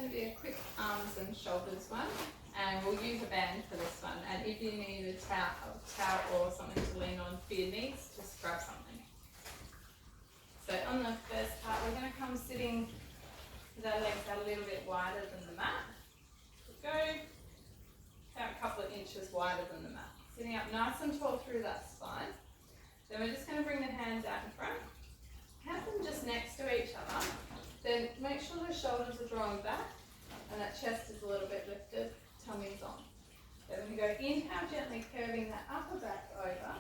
going to be a quick arms and shoulders one, and we'll use a band for this one. And if you need a towel or something to lean on for your knees, just grab something. So on the first part, we're going to come sitting with our legs out a little bit wider than the mat. Go about a couple of inches wider than the mat. Sitting up nice and tall through that spine. Then we're just going to bring the hands out in front. Have them just next to each other. Then make sure the shoulders are drawing back and that chest is a little bit lifted, tummy's on. Then we're going to go inhale, gently curving that upper back over.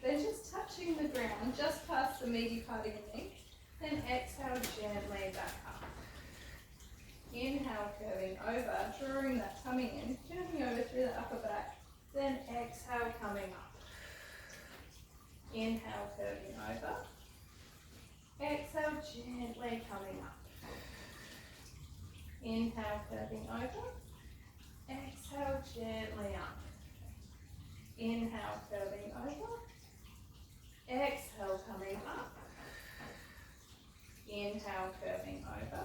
Then just touching the ground just past the meaty part of your knee. Then exhale gently back up. Inhale, curving over, drawing that tummy in, curving over through the upper back. Then exhale, coming up. Inhale, curving over. Exhale, gently coming up. Inhale, curving over. Exhale, gently up. Inhale, curving over. Exhale, coming up. Inhale, curving over.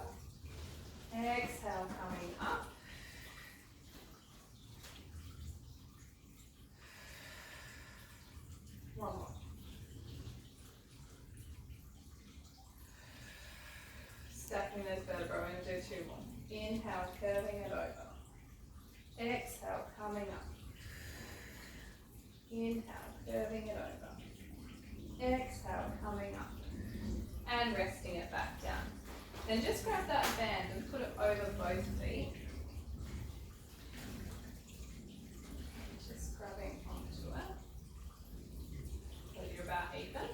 Exhale, coming up. One more. Stacking those vertebrae, we're going to do two more. Inhale, curving it over. Exhale, coming up. Inhale, curving it over. Exhale, coming up. And resting it back down. Then just grab that band and put it over both feet. Just grabbing onto it. So you're about even.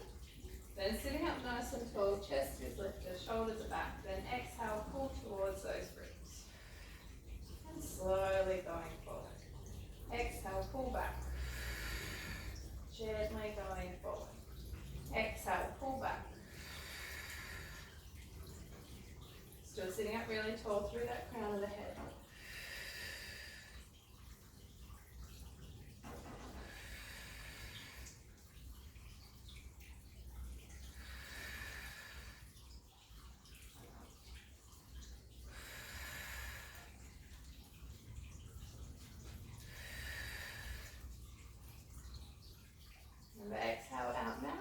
Then sitting up nice and tall, chest is lifted, shoulders are back. Then exhale, pull towards those ribs. And slowly going forward. Exhale, pull back. Gently going forward. Exhale, pull back. Still sitting up really tall through that crown of the head. Remember, exhale out mouth.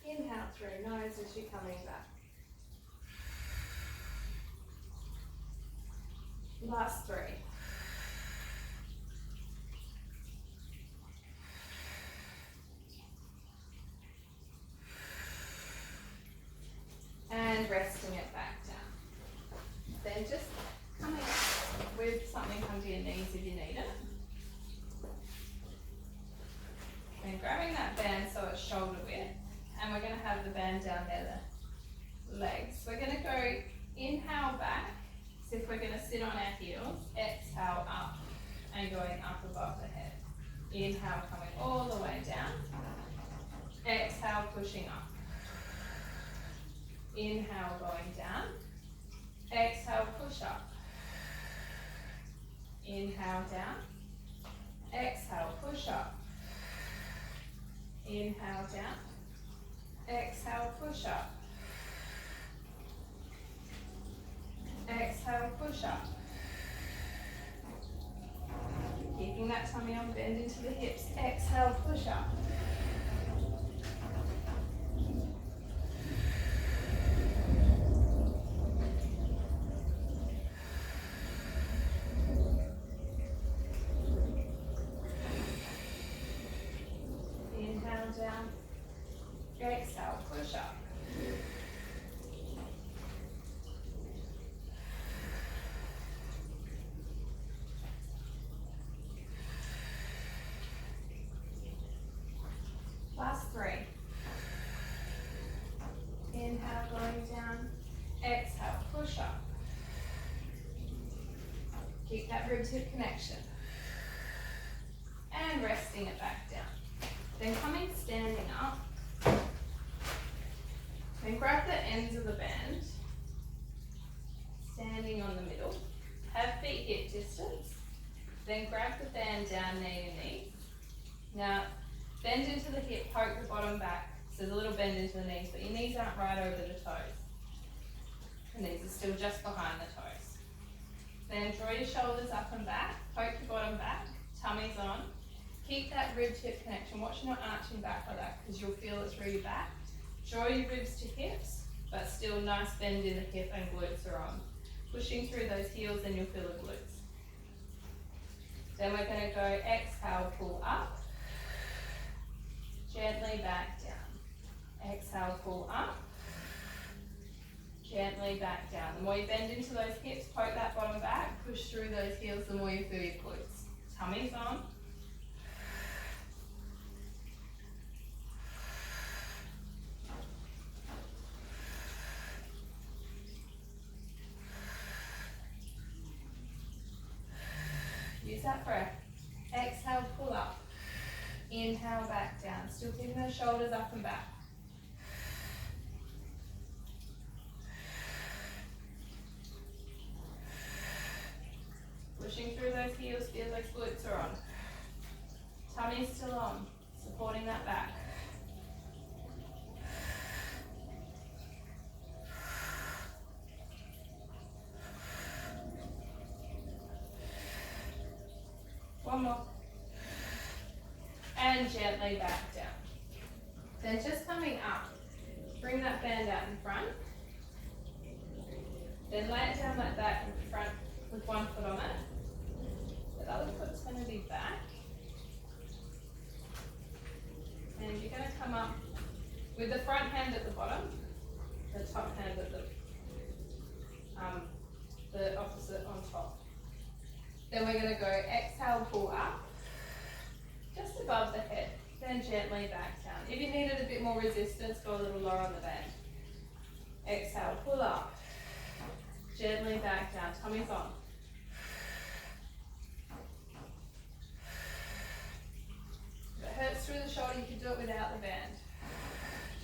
Inhale through nose as you're coming back. Last three. And resting it back down. Then just coming up with something under your knees if you need it. And grabbing that band so it's shoulder width. And we're going to have the band down there, the legs. We're going to go inhale back. So if we're going to sit on our heels, exhale up and going up above the head. Inhale coming all the way down. Exhale pushing up. Inhale going down. Exhale push up. Inhale down. Exhale push up. Inhale down. Exhale push up. Exhale, push up. Keeping that tummy on, bend into the hips. Exhale, push up. Inhale down. Exhale, push up. Last three. Inhale, going down. Exhale, push up. Keep that rib tip connection. And resting it back down. Then coming standing up. Then grab the ends of the band. Standing on the middle. Have feet hip distance. Then grab the band down knee to knee. Now, bend into the hip, poke the bottom back. So there's a little bend into the knees, but your knees aren't right over the toes. The knees are still just behind the toes. Then draw your shoulders up and back, poke your bottom back, tummy's on. Keep that rib tip connection. Watch you're not arching back like that because you'll feel it through your back. Draw your ribs to hips, but still nice bend in the hip and glutes are on. Pushing through those heels and you'll feel the glutes. Then we're going to go exhale, pull up, gently back down. Exhale, pull up, gently back down. The more you bend into those hips, poke that bottom back, push through those heels, the more you feel your glutes. Tummy's on. Use that breath. Exhale, pull up. Inhale, back down. Still keeping those shoulders up and back. Pushing through those heels, feel those glutes are on. Tummy's still on, supporting that back. One more. And gently back down. Then just coming up, bring that band out in front. Then lay it down like that in front with one foot on it. The other foot's going to be back. And you're going to come up with the front hand at the bottom, the top hand at the opposite on top. Then we're going to go exhale, pull up, just above the head, then gently back down. If you needed a bit more resistance, go a little lower on the band. Exhale, pull up, gently back down, tummy's on. If it hurts through the shoulder, you can do it without the band.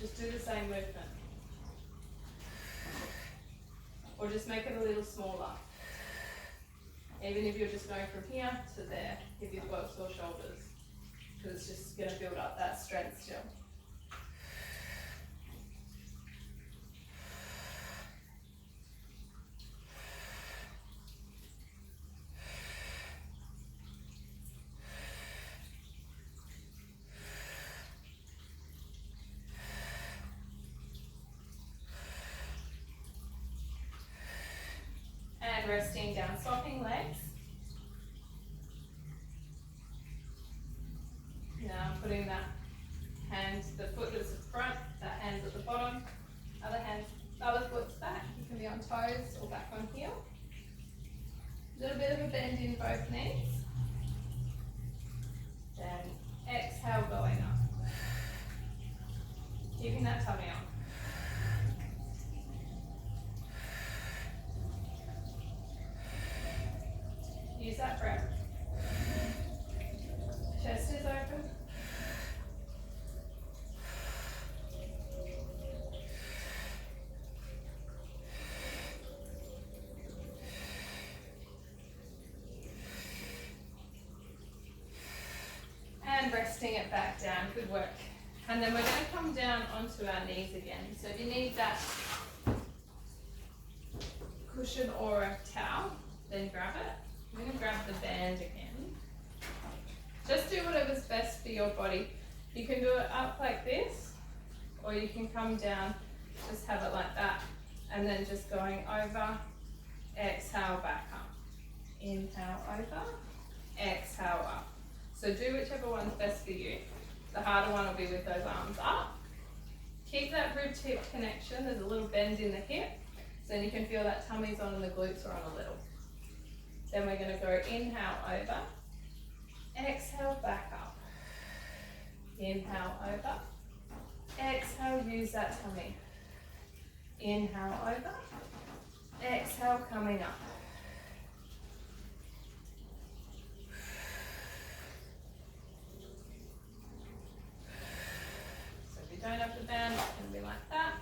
Just do the same movement. Or just make it a little smaller. Even if you're just going from here to there, if you've got sore shoulders, because it's just going to build up that strength still. And resting down, swapping legs. Now I'm putting that hand, the foot is at the front, that hand's at the bottom, other foot's back. You can be on toes or back on heel. A little bit of a bend in both knees. Then exhale, going up. Keeping that tummy on. Use that breath. Chest is open. And resting it back down. Good work. And then we're going to come down onto our knees again. So if you need that cushion or a towel, then grab it. I'm going to grab the band again. Just do whatever's best for your body. You can do it up like this, or you can come down, just have it like that, and then just going over, exhale, back up. Inhale, over, exhale, up. So do whichever one's best for you. The harder one will be with those arms up. Keep that rib tip connection. There's a little bend in the hip, so then you can feel that tummy's on and the glutes are on a little. Then we're going to go inhale, over, exhale, back up. Inhale, over, exhale, use that tummy. Inhale, over, exhale, coming up. So if you don't have the band, it's going to be like that.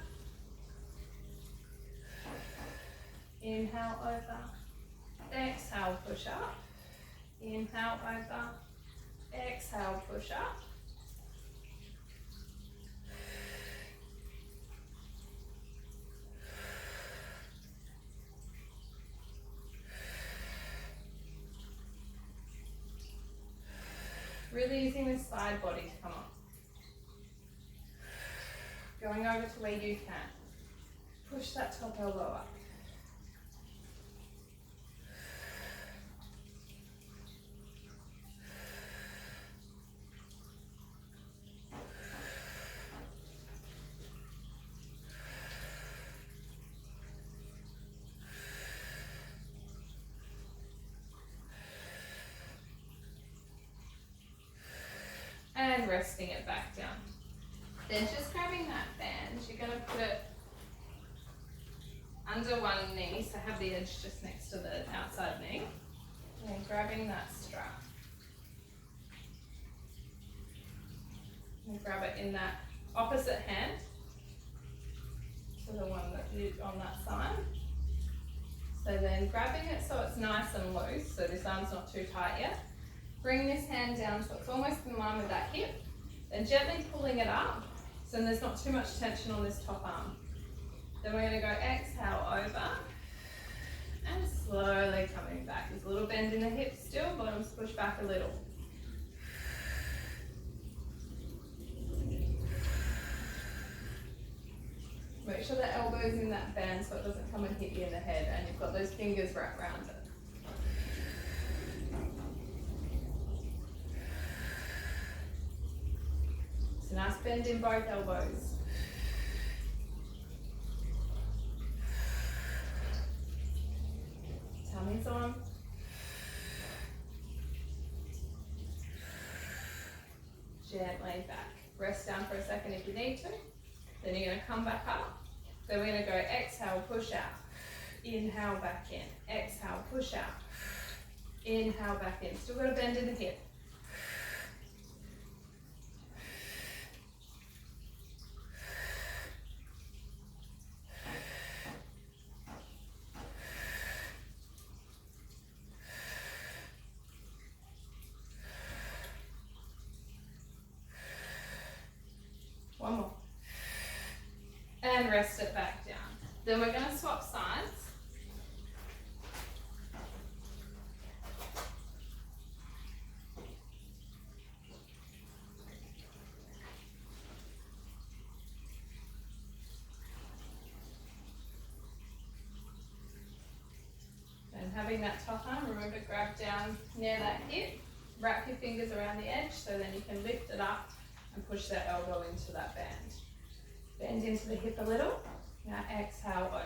Inhale, over. Exhale, push up. Inhale, over. Exhale, push up. Really using this side body to come up. Going over to where you can. Push that top elbow up. And resting it back down. Then just grabbing that band, you're going to put it under one knee, so have the edge just next to the outside knee. And grabbing that strap. And grab it in that opposite hand to the one that you on that side. So then grabbing it so it's nice and loose, so this arm's not too tight yet. Bring this hand down so it's almost in line with that hip. Then gently pulling it up so there's not too much tension on this top arm. Then we're going to go exhale over and slowly coming back. There's a little bend in the hips still, bottoms push back a little. Make sure the elbow's in that band so it doesn't come and hit you in the head and you've got those fingers wrapped around it. So nice bend in both elbows. Tummy's on. Gently back. Rest down for a second if you need to. Then you're going to come back up. Then we're going to go exhale, push out. Inhale, back in. Exhale, push out. Inhale, back in. Still got a bend in the hip. One more. And rest it back down. Then we're going to swap sides. And having that top arm, remember grab down near that hip, wrap your fingers around the edge so then you can lift it up and push that elbow into that band. Bend into the hip a little. Now exhale over.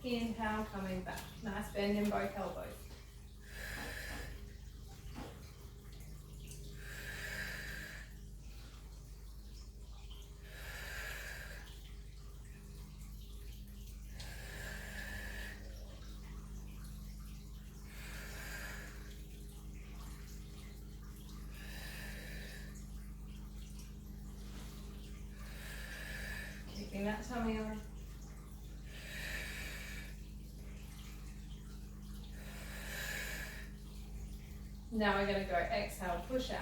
Inhale, coming back. Nice bend in both elbows. Keeping that tummy on. Now we're going to go exhale, push out.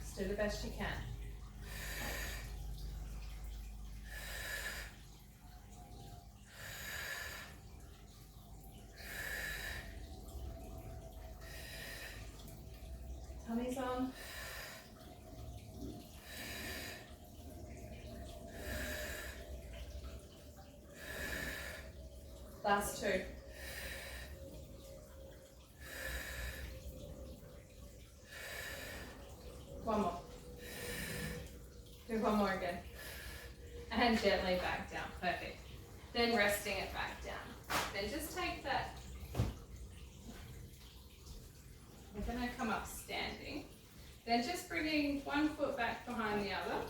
Just do the best you can. Tummy's on. Last two. One more. Do one more again. And gently back down. Perfect. Then resting it back down. Then just take that. We're going to come up standing. Then just bringing one foot back behind the other.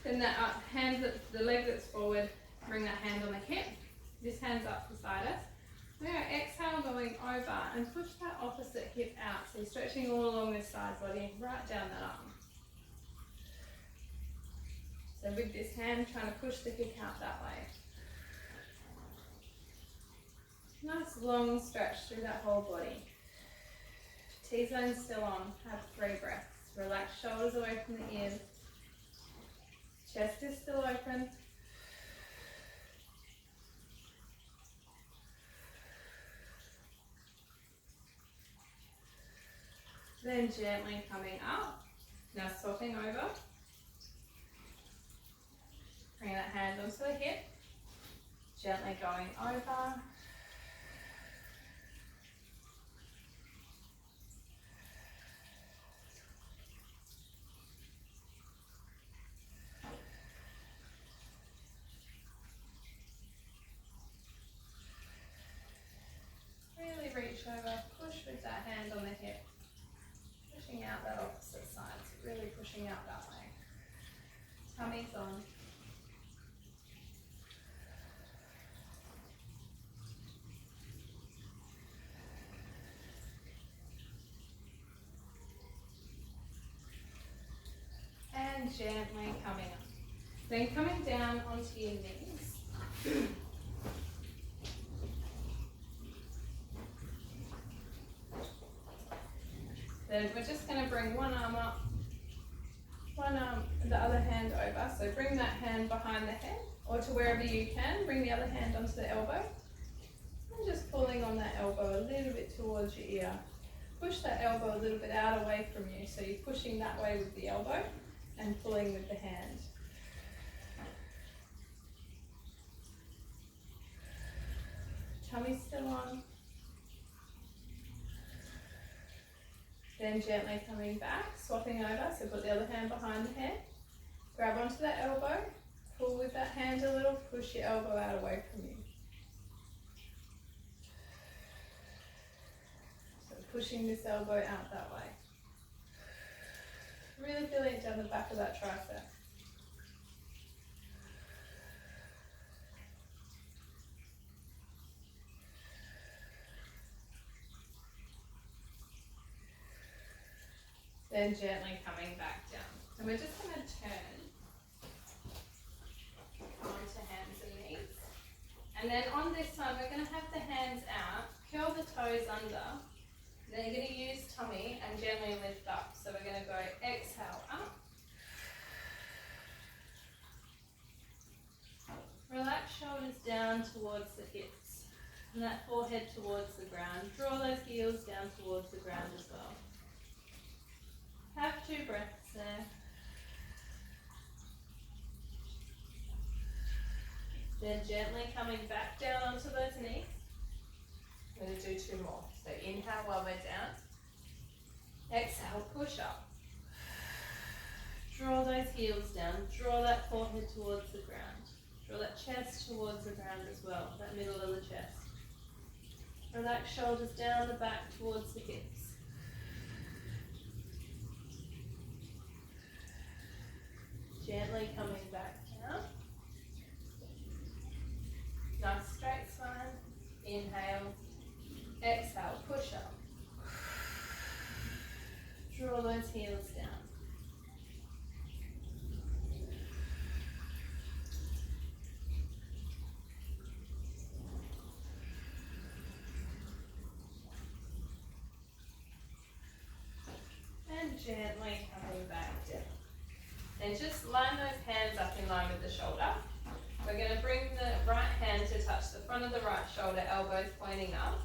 Then that hand, the leg that's forward, bring that hand on the hip. This hand's up beside us. Now exhale, going over and push that opposite hip out. So you're stretching all along this side body, right down that arm. So with this hand, trying to push the hip out that way. Nice long stretch through that whole body. T-zone still on. Have 3 breaths. Relax shoulders away from the ears. Chest is still open. Then gently coming up. Now swapping over. Bring that hand onto the hip. Gently going over. Really reach over, push with that hand on the hip. Pushing out that opposite side, so really pushing out that way. Tummy's on. And gently coming up. Then coming down onto your knees. Then we're just going to bring one arm up, one arm, the other hand over. So bring that hand behind the head or to wherever you can. Bring the other hand onto the elbow. And just pulling on that elbow a little bit towards your ear. Push that elbow a little bit out away from you. So you're pushing that way with the elbow and pulling with the hand. Tummy still on. Then gently coming back, swapping over, so put the other hand behind the head. Grab onto that elbow, pull with that hand a little, push your elbow out away from you. So pushing this elbow out that way. Really feeling it down the back of that tricep. Then gently coming back down. And we're just going to turn onto hands and knees. And then on this one, we're going to have the hands out, curl the toes under. Then you're going to use tummy and gently lift up. So we're going to go exhale up. Relax shoulders down towards the hips. And that forehead towards the ground. Draw those heels down towards the ground as well. Have 2 breaths there. Then gently coming back down onto those knees. I'm going to do 2 more. So inhale while we're down. Exhale, push up. Draw those heels down. Draw that forehead towards the ground. Draw that chest towards the ground as well, that middle of the chest. Relax shoulders down the back towards the hips. Gently coming back down. Nice straight spine. Inhale. Exhale, push up. Draw those heels down. And gently coming back down. And just line those hands up in line with the shoulder. We're going to bring the right hand to touch the front of the right shoulder, elbows pointing up.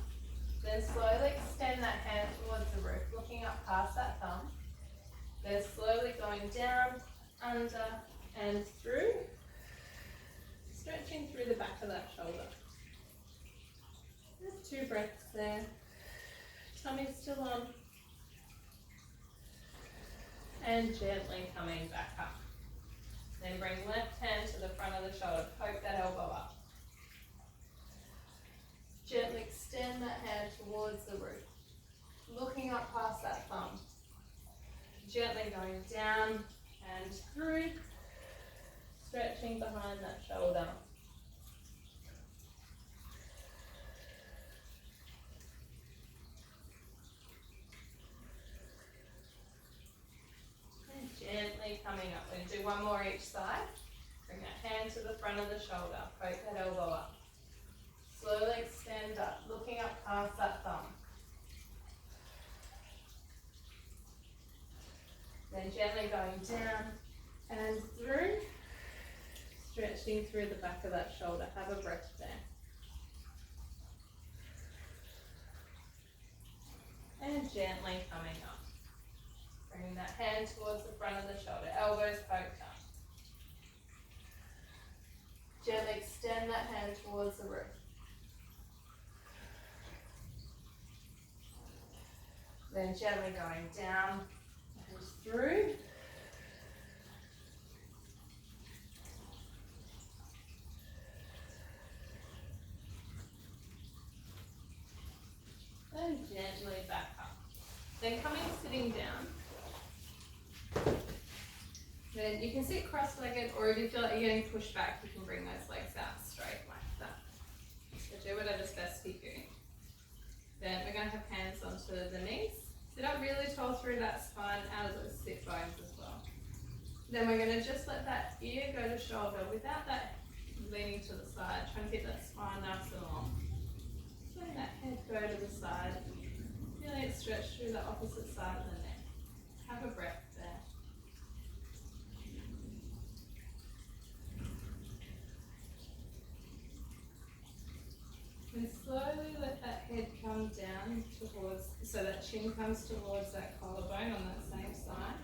Then slowly extend that hand towards the roof, looking up past that thumb. Then slowly going down, under, and through. Stretching through the back of that shoulder. Just 2 breaths there. Tummy still on. And gently coming back up. Then bring left hand to the front of the shoulder, poke that elbow up. Gently extend that hand towards the roof, looking up past that thumb. Gently going down and through, stretching behind that shoulder. Gently coming up. We're going to do 1 more each side. Bring that hand to the front of the shoulder. Poke that elbow up. Slowly extend up, looking up past that thumb. Then gently going down and through. Stretching through the back of that shoulder. Have a breath there. And gently coming up. Bring that hand towards the front of the shoulder, elbows poked up. Gently extend that hand towards the roof. Then gently going down and through. Then gently back up. Then coming sitting down. Then you can sit cross-legged, or if you feel like you're getting pushed back, you can bring those legs out straight like that. So do whatever's best for you. Then we're going to have hands onto the knees. Sit up really tall through that spine, out of those sit bones as well. Then we're going to just let that ear go to shoulder without that leaning to the side. Try and keep that spine nice and long. Letting that head go to the side. Feeling it stretch through the opposite side of the neck. Have a breath there. And slowly let that head come down towards, so that chin comes towards that collarbone on that same side.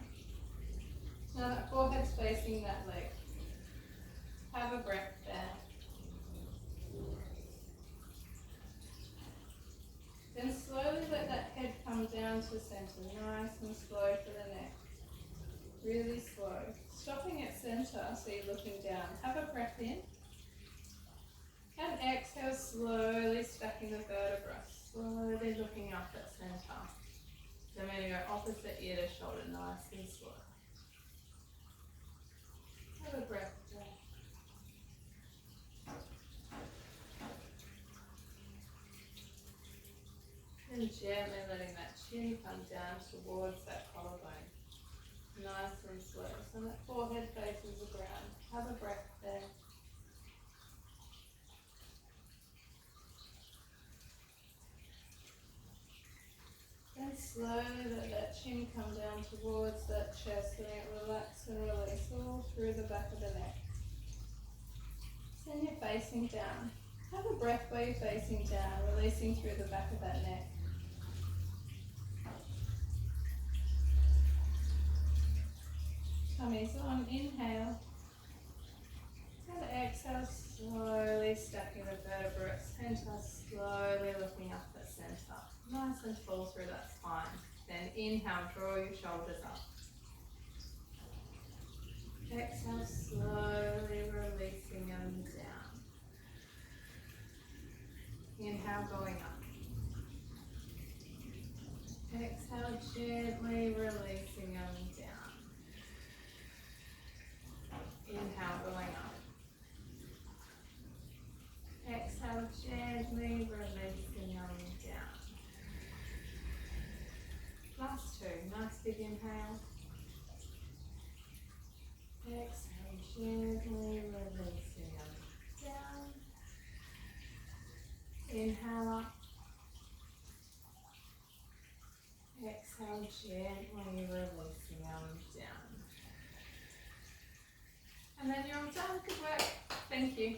Now that forehead's facing that leg. Have a breath there. Then slowly let that head come down to center, nice and slow for the neck. Really slow. Stopping at center, so you're looking down. Have a breath in. And exhale, slowly stacking the vertebrae. Slowly looking up at center. Then we're going to go opposite ear to shoulder, nice and slow. Have a breath there. And gently letting that chin come down towards that collarbone. Nice and slow. So that forehead faces the ground. Have a breath there. And slowly let that chin come down towards that chest, letting it relax and release all through the back of the neck. Then you're facing down. Have a breath while you're facing down, releasing through the back of that neck. Tummy's on, inhale. And exhale, slowly stacking the vertebrae at center, slowly looking up at center. Nice and tall through that spine. Then inhale, draw your shoulders up. Exhale, slowly releasing them down. Inhale, going up. Exhale, gently releasing them down. Inhale, going up. Exhale, gently releasing them down. Last two. Nice big inhale. Exhale, gently releasing them down. Inhale up. Exhale, gently releasing them down. And then you're all done. Good work. Thank you.